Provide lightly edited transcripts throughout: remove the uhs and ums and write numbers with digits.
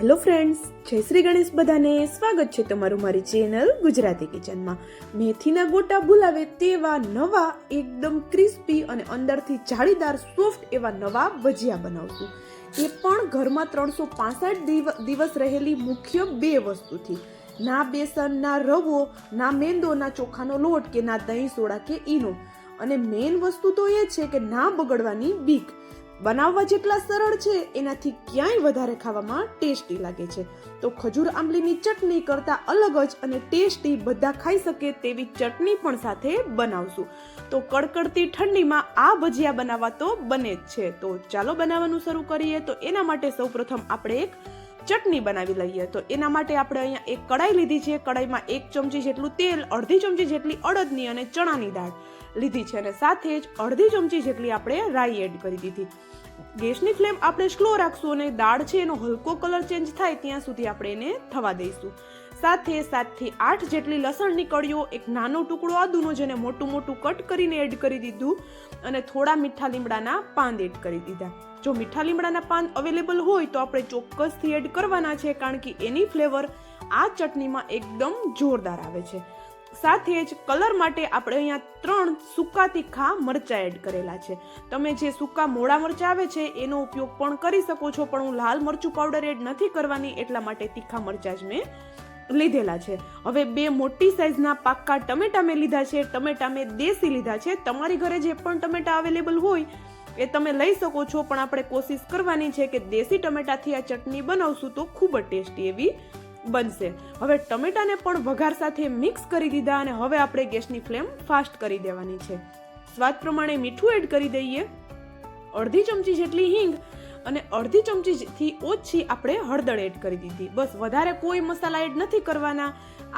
Hello friends, જય શ્રી ગણેશ. બધાને સ્વાગત છે તમારું મારી ચેનલ ગુજરાતી કિચનમાં. મેથીના ગોટા ભૂલાવે તેવા નવા એકદમ ક્રિસ્પી અને અંદરથી જાળીદાર સોફ્ટ એવા નવા ભજીયા બનાવશું. એ પણ ઘરમાં 365 દિવસ રહેલી મુખ્ય બે વસ્તુથી. ના બેસન, ના રવો, ના મેંદો, ના ચોખાનો લોટ કે ના દહીં, સોડા કે ઈનો. અને મેઇન વસ્તુ તો એ છે કે ના બગડવાની બીક. બનાવવા જેટલા સરળ છે એનાથી ક્યાંય વધારે ખાવામાં ટેસ્ટી લાગે છે. તો ખજૂર આંબલીની ચટણી કરતા અલગ જ અને ટેસ્ટી બધા ખાઈ શકે તેવી ચટણી પણ સાથે બનાવશું. તો કડકડતી ઠંડીમાં આ ભજીયા બનાવવા તો બને જ છે. તો ચાલો બનાવવાનું શરૂ કરીએ. તો એના માટે સૌપ્રથમ આપણે એક ચટણી બનાવી લઈએ. તો એના માટે આપણે અહીંયા એક કડાઈ લીધી છે. કડાઈમાં 1 ચમચી જેટલું તેલ, અડધી ચમચી જેટલી અડદની અને ચણાની દાળ લીધી છે અને સાથે જ અડધી ચમચી જેટલી આપણે રાઈ એડ કરી દીધી. ગેસની ફ્લેમ આપણે સ્લો રાખશું અને દાળ છે એનો હલકો કલર ચેન્જ થાય ત્યાં સુધી આપણે એને થવા દઈશું. સાથે 7 થી 8 જેટલી લસણની કળીઓ, એક નાનો ટુકડો આદુનો જેને મોટું મોટું કટ કરીને એડ કરી દીધું અને થોડા મીઠા લીમડાના પાન એડ કરી દીધા. જો મીઠા લીમડાના પાન અવેલેબલ હોય તો આપણે ચોક્કસથી એડ કરવાના છે, કારણ કે એની ફ્લેવર આ ચટણીમાં એકદમ જોરદાર આવે છે. સાથે જ કલર માટે આપણે અહીંયા 3 સૂકા તીખા મરચા એડ કરેલા છે. તમે જે સૂકા મોળા મરચા આવે છે એનો ઉપયોગ પણ કરી શકો છો, પણ હું લાલ મરચું પાવડર એડ નથી કરવાની એટલા માટે તીખા મરચા જ મેં લીધેલા છે. હવે 2 મોટી સાઈઝના પાક્કા ટમેટા મેં લીધા છે. ટમેટા મેં દેશી લીધા છે. તમારી ઘરે જે પણ ટમેટા અવેલેબલ હોય એ તમે લઈ શકો છો, પણ આપણે કોશિશ કરવાની છે કે દેશી ટમેટાથી આ ચટણી બનાવશું તો ખૂબ જ ટેસ્ટી એવી બનશે. હવે ટમેટાને પણ વઘાર સાથે મિક્સ કરી દીધા અને હવે આપણે ગેસની ફ્લેમ ફાસ્ટ કરી દેવાની છે. સ્વાદ પ્રમાણે મીઠું એડ કરી દઈએ, અડધી ચમચી જેટલી હિંગ અને અડધી ચમચીથી ઓછી આપણે હળદર એડ કરી દીધી. બસ, વધારે કોઈ મસાલા એડ નથી કરવાના.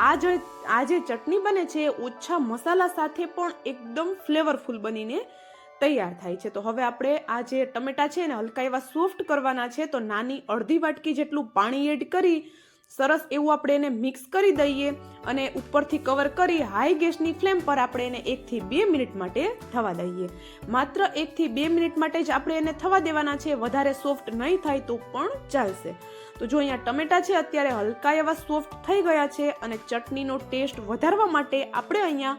આ જે ચટણી બને છે ઓછા મસાલા સાથે પણ એકદમ ફ્લેવરફુલ બનીને તૈયાર થાય છે. તો હવે આપણે આ જે ટમેટા છે ને હલકા એવા સોફ્ટ કરવાના છે. તો નાની અડધી વાટકી જેટલું પાણી એડ કરી સરસ એવું આપણે એને મિક્સ કરી દઈએ અને ઉપરથી કવર કરી હાઈ ગેસની ફ્લેમ પર આપણે એને 1 થી 2 મિનિટ માટે થવા દઈએ. માત્ર 1 થી 2 મિનિટ માટે જ આપણે એને થવા દેવાના છે. વધારે સોફ્ટ નહીં થાય તો પણ ચાલશે. તો જો અહીંયા ટમેટા છે અત્યારે હલકા એવા સોફ્ટ થઈ ગયા છે અને ચટણીનો ટેસ્ટ વધારવા માટે આપણે અહીંયા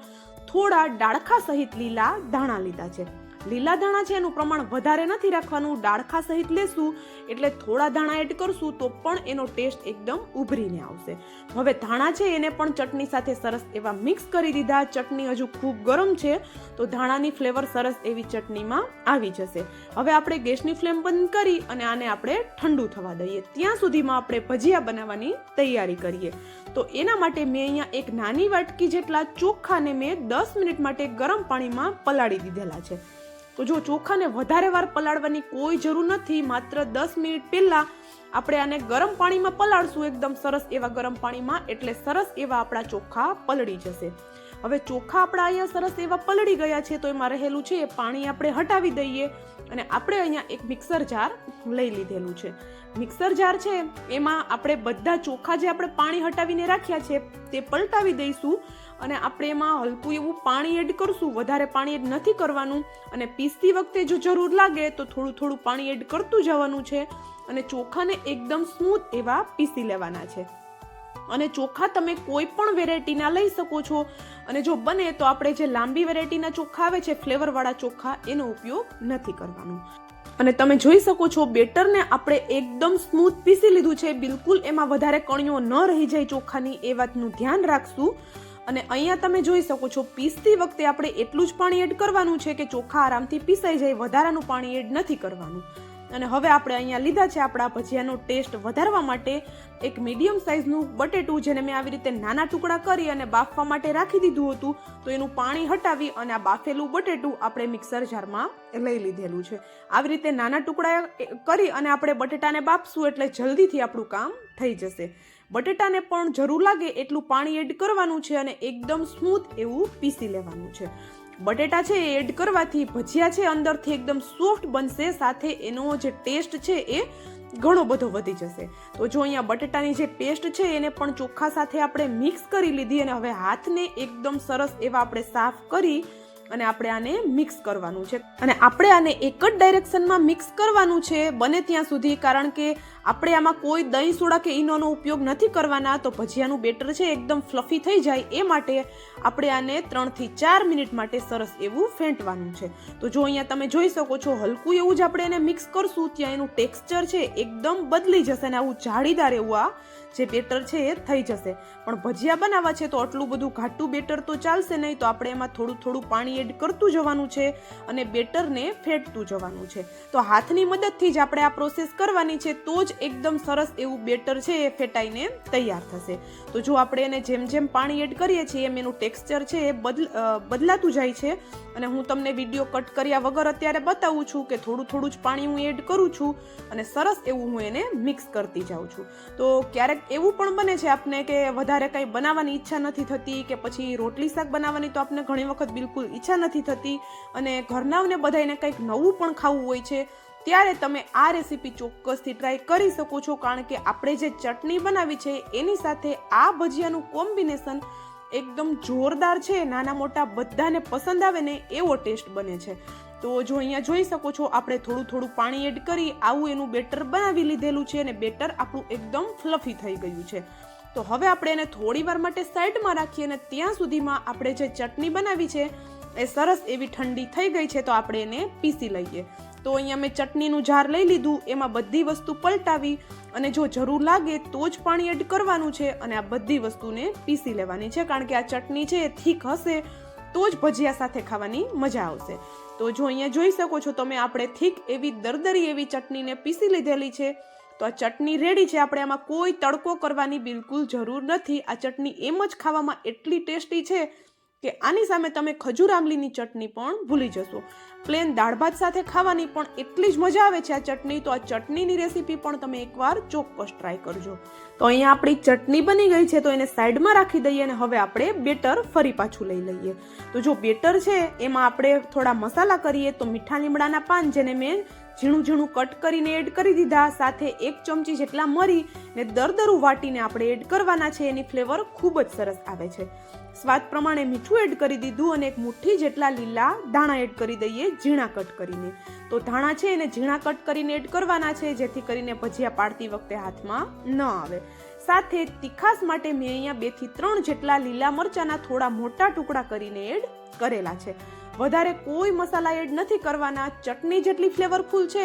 થોડા ડાળખા સહિત લીલા ધાણા લીધા છે. લીલા ધાણા છે એનું પ્રમાણ વધારે નથી રાખવાનું. ડાળખા સહિત લેશું એટલે થોડા ધાણા એડ કરશું તો પણ એનો ટેસ્ટ એકદમ ઉભરીને આવશે. હવે ધાણા છે એને પણ ચટણી સાથે સરસ એવા મિક્સ કરી દીધા. ચટણી હજુ ખૂબ ગરમ છે તો ધાણાની ફ્લેવર સરસ એવી ચટણીમાં આવી જશે. હવે આપણે ગેસની ફ્લેમ બંધ કરી અને આને આપણે ઠંડુ થવા દઈએ. ત્યાં સુધીમાં આપણે ભજીયા બનાવવાની તૈયારી કરીએ. તો એના માટે મેં અહીંયા એક નાની વાટકી જેટલા ચોખાને મેં 10 મિનિટ માટે ગરમ પાણીમાં પલાળી દીધેલા છે. તો જો ચોખાને વધારે વાર પલાળવાની કોઈ જરૂર નથી. માત્ર 10 મિનિટ પહેલા આપણે આને ગરમ પાણીમાં પલાળશું, એકદમ સરસ એવા ગરમ પાણીમાં, એટલે સરસ એવા આપણા ચોખા પલળી જશે. હવે ચોખા આપણા અહીંયા સરસ એવા પલળી ગયા છે તો એમાં રહેલું છે એ પાણી આપણે હટાવી દઈએ અને આપણે અહીંયા એક મિક્સર જાર લઈ લીધેલું છે. મિક્સર જાર છે એમાં આપણે બધા ચોખા જે આપણે પાણી હટાવીને રાખ્યા છે તે પલટાવી દઈશું અને આપણે એમાં હલકું એવું પાણી એડ કરશું. વધારે પાણી એડ નથી કરવાનું અને પીસતી વખતે જો જરૂર લાગે તો થોડું થોડું પાણી એડ કરતું જવાનું છે અને ચોખાને એકદમ સ્મૂથ એવા પીસી લેવાના છે. અને ચોખા તમે કોઈ પણ વેરાયટીના લઈ શકો છો અને જો બને તો આપણે જે લાંબી વેરાયટીના ચોખા આવે છે ફ્લેવરવાળા ચોખા એનો ઉપયોગ નથી કરવાનો. અને તમે જોઈ શકો છો બેટરને આપણે એકદમ સ્મૂથ પીસી લીધું છે. બિલકુલ એમાં વધારે કણીઓ ન રહી જાય ચોખાની, એ વાતનું ધ્યાન રાખશું. અને અહીંયા તમે જોઈ શકો છો પીસતી વખતે આપણે એટલું જ પાણી એડ કરવાનું છે કે ચોખા આરામથી પીસાઈ જાય. વધારાનું પાણી એડ નથી કરવાનું. અને હવે આપણે અહીંયા લીધા છે આપણા ભજીયાનો ટેસ્ટ વધારવા માટે એક મીડિયમ સાઇઝનું બટેટું, જેને મેં આવી રીતે નાના ટુકડા કરી અને બાફવા માટે રાખી દીધું હતું. તો એનું પાણી હટાવી અને આ બાફેલું બટેટું આપણે મિક્સર જારમાં લઈ લીધેલું છે. આવી રીતે નાના ટુકડા કરી અને આપણે બટેટાને બાફશું એટલે જલ્દીથી આપણું કામ થઈ જશે. બટેટાને પણ જરૂર લાગે એટલું પાણી એડ કરવાનું છે અને એકદમ સ્મૂથ એવું પીસી લેવાનું છે. બટેટા છે એ એડ કરવાથી ભજીયા છે અંદરથી એકદમ સોફ્ટ બનશે, સાથે એનો જે ટેસ્ટ છે એ ઘણો બધો વધી જશે. તો જો અહીંયા બટેટાની જે પેસ્ટ છે એને પણ ચોખા સાથે આપણે મિક્સ કરી લીધી અને હવે હાથને એકદમ સરસ એવા આપણે સાફ કરી અને આપણે આને મિક્સ કરવાનું છે. અને આપણે આને એક જ ડાયરેક્શનમાં મિક્સ કરવાનું છે બને ત્યાં સુધી, કારણ કે આપણે આમાં કોઈ દહીં સોડા કે ઈનોનો ઉપયોગ નથી કરવાના. તો ભજીયાનું બેટર છે એકદમ ફ્લફી થઈ જાય એ માટે આપણે આને 3 થી 4 મિનિટ માટે સરસ એવું ફેંટવાનું છે. તો જો અહીંયા તમે જોઈ શકો છો, હલકું એવું જ આપણે એને મિક્સ કરશું ત્યાં એનું ટેક્સચર છે એકદમ બદલી જશે અને આવું જાળીદાર એવું આ જે બેટર છે એ થઈ જશે. પણ ભજીયા બનાવવા છે તો આટલું બધું ઘાટું બેટર તો ચાલશે નહીં, તો આપણે એમાં થોડું થોડું પાણી એડ કરતું જવાનું છે અને બેટરને ફેટતું જવાનું છે. તો હાથની મદદથી જ આપણે આ પ્રોસેસ કરવાની છે, તો જ એકદમ સરસ એવું બેટર છે એ ફેટાઈને તૈયાર થશે. તો જો આપણે એને જેમ જેમ પાણી એડ કરીએ છીએ એમ એનું ટેક્સચર છે એ બદલાતું જાય છે. અને હું તમને વિડીયો કટ કર્યા વગર અત્યારે બતાવું છું કે થોડું થોડું જ પાણી હું એડ કરું છું અને સરસ એવું હું એને મિક્સ કરતી જાઉં છું. તો ક્યારેક એવું પણ બને છે આપને કે વધારે કંઈ બનાવવાની ઈચ્છા નથી થતી, કે પછી રોટલી શાક બનાવવાની તો આપને ઘણી વખત બિલકુલ ઈચ્છા નથી થતી અને ઘરનાઓને બધાને કંઈક નવું પણ ખાવું હોય છે, ત્યારે તમે આ રેસીપી ચોક્કસથી ટ્રાય કરી શકો છો. કારણ કે આપણે જે ચટણી બનાવી છે એની સાથે આ ભજીયાનું કોમ્બિનેશન એકદમ જોરદાર છે. નાના મોટા બધાને પસંદ આવે ને એવો ટેસ્ટ બને છે. તો જો અહીંયા જોઈ શકો છો, આપણે થોડું થોડું પાણી એડ કરી આવું એનું બેટર બનાવી લીધેલું છે અને બેટર આપણું એકદમ ફ્લફી થઈ ગયું છે. તો હવે આપણે એને થોડી વાર માટે સાઈડમાં રાખીએ અને ત્યાં સુધીમાં આપણે જે ચટણી બનાવી છે એ સરસ એવી ઠંડી થઈ ગઈ છે. તો આપણે એને પીસી લઈએ. તો અહીંયા મેં ચટણીનું જાર લઈ લીધું, એમાં બધી વસ્તુ પલટાવી અને જો જરૂર લાગે તો જ પાણી એડ કરવાનું છે અને આ બધી વસ્તુને પીસી લેવાની છે. કારણ કે આ ચટણી છે એ થીક હશે તો જ ભજીયા સાથે ખાવાની મજા આવશે. તો જો અહીંયા જોઈ શકો છો તમે, આપણે થીક એવી દરદરી એવી ચટણીને પીસી લીધેલી છે. તો આ ચટણી રેડી છે. આપણે આમાં કોઈ તડકો કરવાની બિલકુલ જરૂર નથી. આ ચટણી એમ જ ખાવામાં એટલી ટેસ્ટી છે કે આની સામે તમે ખજૂર આમલીની ચટણી પણ ભૂલી જશો. પ્લેન દાળ ભાત સાથે ખાવાની પણ એટલી જ મજા આવે છે આ ચટણી. તો આ ચટણીની રેસીપી પણ તમે એકવાર ચોક્કસ ટ્રાય કરજો. તો અહીંયા આપણી ચટણી બની ગઈ છે, તો એને સાઈડમાં રાખી દઈએ અને હવે આપણે બેટર ફરી પાછું લઈ લઈએ. તો જો બેટર છે એમાં આપણે થોડા મસાલા કરીએ. તો મીઠા લીમડાના પાન જેને મેં ઝીણું ઝીણું કટ કરીને એડ કરી દીધા, સાથે 1 ચમચી જેટલા મરી ને દરદરું વાટીને આપણે એડ કરવાના છે. એની ફ્લેવર ખૂબ જ સરસ આવે છે. સ્વાદ પ્રમાણે મીઠું એડ કરી દીધું અને 1 મુઠ્ઠી જેટલા લીલા ધાણા એડ કરી દઈએ ઝીણા કટ કરીને. તો ધાણા છે એને ઝીણા કટ કરીને એડ કરવાના છે, જેથી કરીને ભજીયા પાડતી વખતે હાથમાં ન આવે. સાથે તીખાસ માટે મેં અહીંયા 2 થી 3 જેટલા લીલા મરચાના થોડા મોટા ટુકડા કરીને એડ કરેલા છે. વધારે કોઈ મસાલા એડ નથી કરવાના. ચટણી જેટલી ફ્લેવરફુલ છે,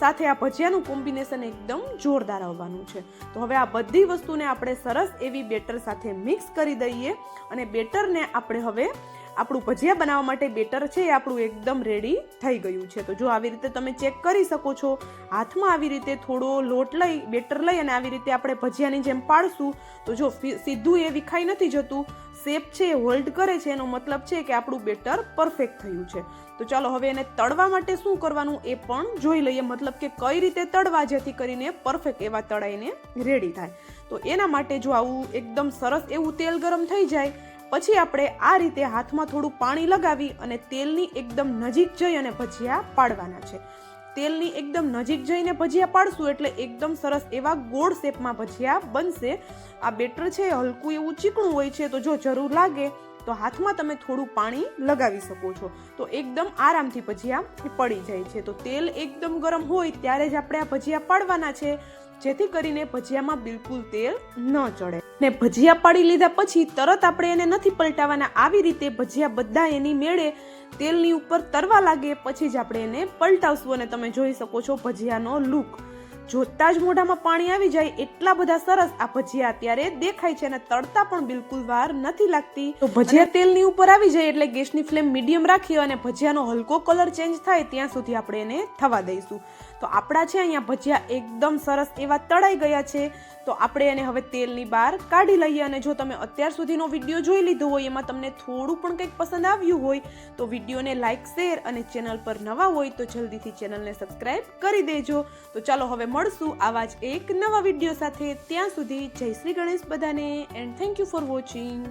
સાથે આ ભજીયાનું કોમ્બિનેશન એકદમ જોરદાર આવવાનું છે. તો હવે આ બધી વસ્તુને આપણે સરસ એવી બેટર સાથે મિક્સ કરી દઈએ અને બેટરને આપણે હવે આપણું ભજીયા બનાવવા માટે બેટર છે એ આપણું એકદમ રેડી થઈ ગયું છે. તો જો આવી રીતે તમે ચેક કરી શકો છો, હાથમાં આવી રીતે થોડો લોટ લઈ બેટર લઈ અને આવી રીતે આપણે ભજીયાની જેમ પાડશું તો જો સીધું એ વિખાઈ નથી જતું, શેપ છે એ હોલ્ડ કરે છે. એનો મતલબ છે કે આપણું બેટર પરફેક્ટ થયું છે. તો ચાલો હવે એને તળવા માટે શું કરવાનું એ પણ જોઈ લઈએ, મતલબ કે કઈ રીતે તળવા જેથી કરીને પરફેક્ટ એવા તળાઈને રેડી થાય. તો એના માટે જો આવું એકદમ સરસ એવું તેલ ગરમ થઈ જાય પછી આપણે આ રીતે હાથમાં થોડું પાણી લગાવી અને તેલની એકદમ નજીક જઈ અને ભજીયા પાડવાના છે. તેલની એકદમ નજીક જઈને ભજીયા પાડશું એટલે એકદમ સરસ એવા ગોળ શેપમાં ભજીયા બનશે. આ બેટર છે હલકું એવું ચીકણું હોય છે, તો જો જરૂર લાગે તો હાથમાં તમે થોડું પાણી લગાવી શકો છો. તો એકદમ આરામથી ભજીયા પડી જાય છે. તો તેલ એકદમ ગરમ હોય ત્યારે જ આપણે આ ભજીયા પાડવાના છે, જેથી કરીને ભજીયામાં બિલકુલ તેલ ન ચડે. ને ભજીયા પાડી લીધા પછી તરત આપણે એને નથી પલટાવાના. આવી રીતે ભજીયા બધા એની મેળે તેલની ઉપર તરવા લાગે પછી જ આપણે એને પલટાવશું. અને તમે જોઈ શકો છો ભજીયાનો લુક જોતા જ મોઢામાં પાણી આવી જાય એટલા બધા સરસ આ ભજીયા અત્યારે દેખાય છે અને તળતા પણ બિલકુલ વાર નથી લાગતી. તો ભજીયા તેલની ઉપર આવી જાય એટલે ગેસની ફ્લેમ મીડિયમ રાખી અને ભજીયાનો હલકો કલર ચેન્જ થાય ત્યાં સુધી આપણે એને થવા દઈશું. તો આપણા છે અહીંયા ભજીયા એકદમ સરસ એવા તળાઈ ગયા છે. તો આપણે એને હવે તેલની બહાર કાઢી લઈએ. અને જો તમે અત્યાર સુધીનો વિડીયો જોઈ લીધો હોય, એમાં તમને થોડું પણ કંઈક પસંદ આવ્યું હોય તો વિડીયોને લાઇક, શેર અને ચેનલ પર નવા હોય તો જલ્દીથી ચેનલને સબસ્ક્રાઇબ કરી દેજો. તો ચાલો હવે મળશું આવા જ એક નવા વિડીયો સાથે. ત્યાં સુધી જય શ્રી ગણેશ બધાને and thank you for watching.